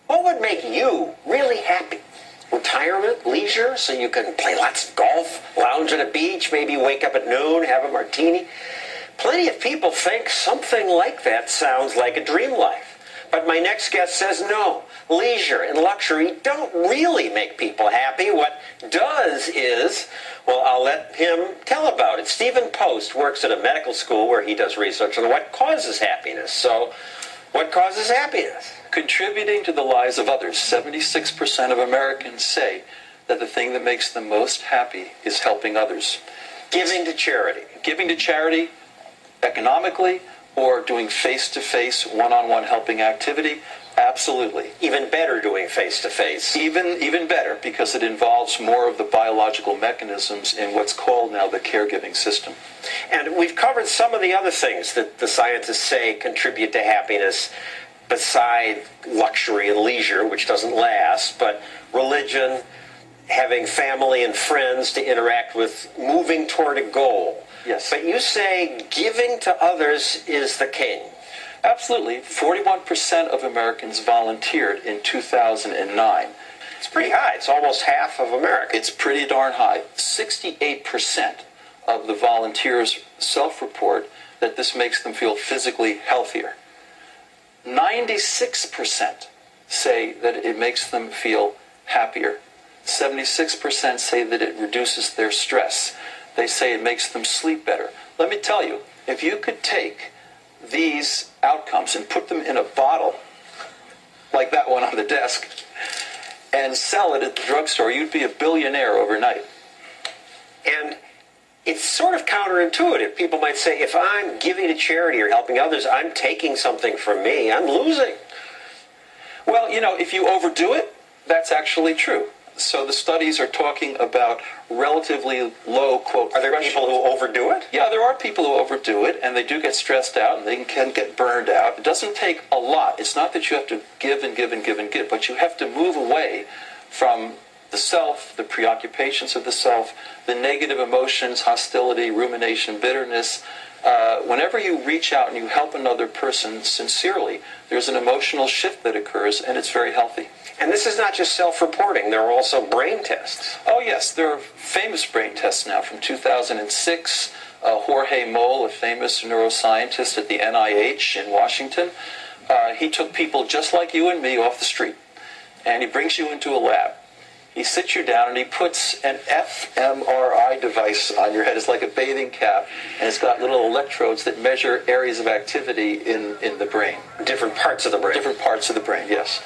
What would make you really happy? Retirement, leisure, so you can play lots of golf, lounge at a beach, maybe wake up at noon, have a martini. Plenty of people think something like that sounds like a dream life. But my next guest says no. Leisure and luxury don't really make people happy. What does is, well, I'll let him tell about it. Stephen Post works at a medical school where he does research on what causes happiness. So, what causes happiness? Contributing to the lives of others. 76% of Americans say that the thing that makes them most happy is helping others. Giving to charity. Giving to charity economically or doing face-to-face, one-on-one helping activity, absolutely. Even better doing face-to-face. Even better, because it involves more of the biological mechanisms in what's called now the caregiving system. And we've covered some of the other things that the scientists say contribute to happiness beside luxury and leisure, which doesn't last, but religion, having family and friends to interact with, moving toward a goal. Yes. But you say giving to others is the king. Absolutely. 41% of Americans volunteered in 2009. It's pretty high. It's almost half of America. It's pretty darn high. 68% of the volunteers self-report that this makes them feel physically healthier. 96% say that it makes them feel happier. 76% say that it reduces their stress. They say it makes them sleep better. Let me tell you, if you could take these outcomes and put them in a bottle, like that one on the desk, and sell it at the drugstore, you'd be a billionaire overnight. And it's sort of counterintuitive. People might say, if I'm giving to charity or helping others, I'm taking something from me. I'm losing. Well, you know, if you overdo it, that's actually true. So the studies are talking about relatively low, quote, Are there people who overdo it? Yeah, there are people who overdo it, and they do get stressed out, and they can get burned out. It doesn't take a lot. It's not that you have to give and give and give and give, but you have to move away from the self, the preoccupations of the self, the negative emotions, hostility, rumination, bitterness. Whenever you reach out and you help another person sincerely, there's an emotional shift that occurs, and it's very healthy. And this is not just self-reporting. There are also brain tests. Oh, yes. There are famous brain tests now from 2006. Jorge Moll, a famous neuroscientist at the NIH in Washington, he took people just like you and me off the street, and he brings you into a lab. He sits you down and he puts an fMRI device on your head. It's like a bathing cap, and it's got little electrodes that measure areas of activity in the brain. Different parts of the brain. Different parts of the brain, yes.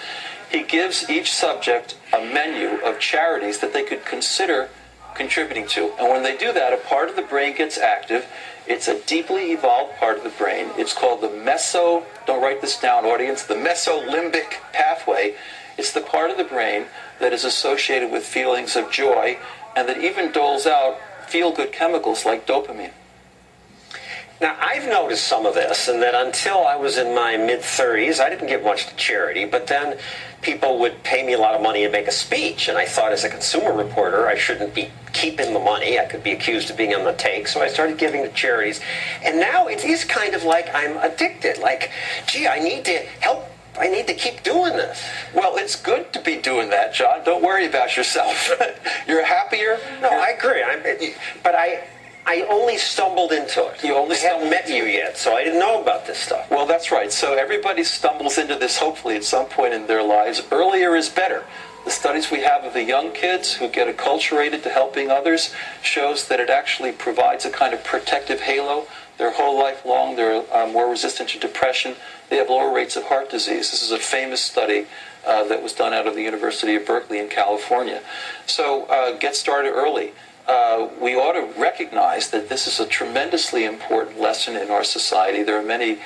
He gives each subject a menu of charities that they could consider contributing to. And when they do that, a part of the brain gets active. It's a deeply evolved part of the brain. It's called the don't write this down, audience, the mesolimbic pathway. It's the part of the brain that is associated with feelings of joy and that even doles out feel-good chemicals like dopamine. Now, I've noticed some of this, and that until I was in my mid-30s, I didn't give much to charity, but then people would pay me a lot of money to make a speech, and I thought as a consumer reporter, I shouldn't be keeping the money. I could be accused of being on the take, so I started giving to charities. And now it is kind of like I'm addicted, like, gee, I need to help. I need to keep doing this. Well, it's good to be doing that, John. Don't worry about yourself. You're happier. No, I agree. But I only stumbled into it. I haven't met you yet, so I didn't know about this stuff. Well, that's right. So everybody stumbles into this, hopefully, at some point in their lives. Earlier is better. The studies we have of the young kids who get acculturated to helping others shows that it actually provides a kind of protective halo. Their whole life long, they're more resistant to depression. They have lower rates of heart disease. This is a famous study that was done out of the University of Berkeley in California. So get started early. We ought to recognize that this is a tremendously important lesson in our society. There are many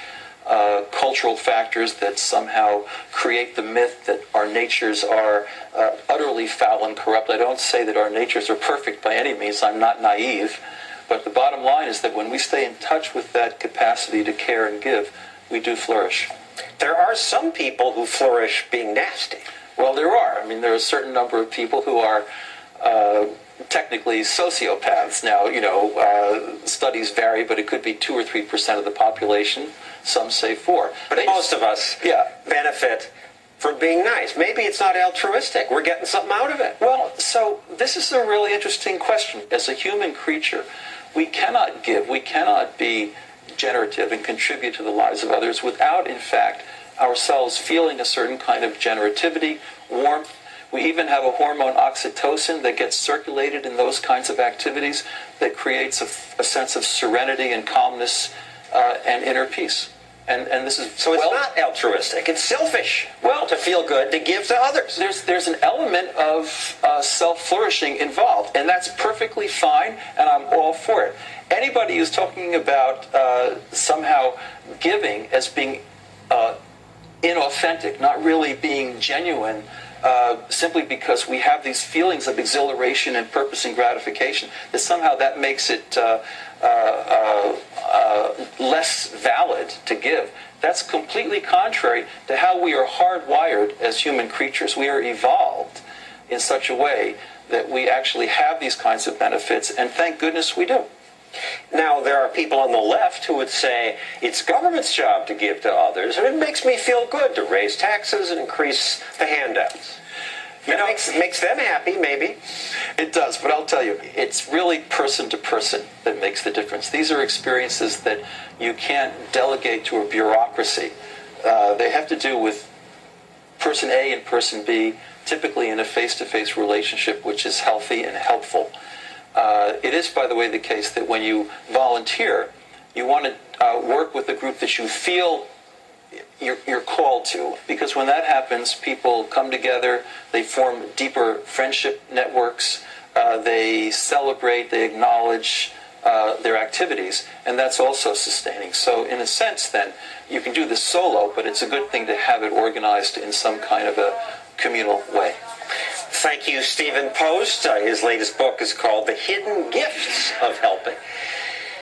cultural factors that somehow create the myth that our natures are utterly foul and corrupt. I don't say that our natures are perfect by any means. I'm not naive. But the bottom line is that when we stay in touch with that capacity to care and give, we do flourish. There are some people who flourish being nasty. Well, there are. I mean, there are a certain number of people who are technically sociopaths. Now, studies vary, but it could be 2 or 3% of the population. Some say 4%. But most of us benefit for being nice. Maybe it's not altruistic. We're getting something out of it. Well, so this is a really interesting question. As a human creature, we cannot give, we cannot be generative and contribute to the lives of others without, in fact, ourselves feeling a certain kind of generativity, warmth. We even have a hormone oxytocin that gets circulated in those kinds of activities that creates a sense of serenity and calmness and inner peace. And this is so it's not altruistic. It's selfish. Well, to feel good, to give to others. There's an element of self-flourishing involved, and that's perfectly fine, and I'm all for it. Anybody who's talking about somehow giving as being inauthentic, not really being genuine, simply because we have these feelings of exhilaration and purpose and gratification, that somehow that makes it less valid to give. That's completely contrary to how we are hardwired as human creatures. We are evolved in such a way that we actually have these kinds of benefits, and thank goodness we do. Now, there are people on the left who would say it's government's job to give to others, and it makes me feel good to raise taxes and increase the handouts. It makes them happy, maybe. It does, but I'll tell you, it's really person to person that makes the difference. These are experiences that you can't delegate to a bureaucracy. They have to do with person A and person B, typically in a face-to-face relationship, which is healthy and helpful. It is, by the way, the case that when you volunteer, you want to work with a group that you feel you're called to, because when that happens, people come together, they form deeper friendship networks, they celebrate, they acknowledge their activities, and that's also sustaining. So in a sense, then, you can do this solo, but it's a good thing to have it organized in some kind of a communal way. Thank you, Stephen Post. His latest book is called The Hidden Gifts of Helping.